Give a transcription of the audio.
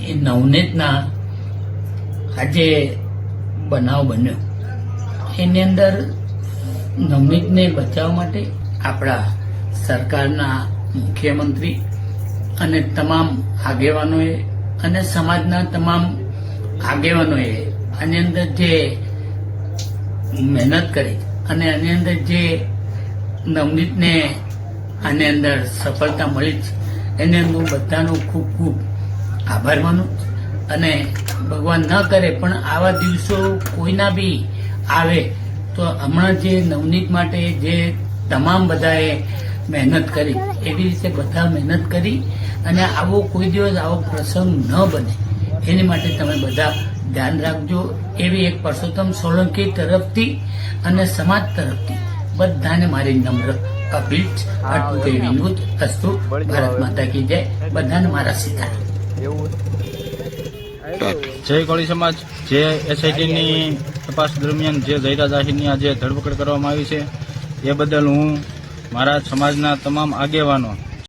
એ નવનીતના આજે બનાવ બન્યો એની અંદર નવનીતને બચાવવા માટે આપણા સરકારના મુખ્યમંત્રી અને તમામ આગેવાનોએ અને સમાજના તમામ આગેવાનોએ આની અંદર જે મહેનત કરી અને આની અંદર જે નવનીતને આની અંદર સફળતા મળી છે એને હું બધાનો ખૂબ ખૂબ આભાર માનું અને ભગવાન ન કરે પણ આવા દિવસો કોઈના બી આવે તો હમણાં જે નવનીત માટે જે તમામ બધાએ મહેનત કરી એવી રીતે બધા મહેનત કરી અને આવો કોઈ દિવસ આવો પ્રસંગ ન બને એની માટે તમે બધા ધ્યાન રાખજો એવી એક પરસોત્તમ સોલંકી તરફથી અને સમાજ તરફથી બધાને મારી નમ્ર અપીલ વિનોદ અસ્તુ ભારત માતા કી જય બધાને મારા સીધા જય કોળી સમાજ જે એસઆઈટીની તપાસ દરમિયાન જે ઝહીરા જાહીરની આજે ધરપકડ કરવામાં આવી છે એ બદલ હું મારા સમાજના તમામ આગેવાનો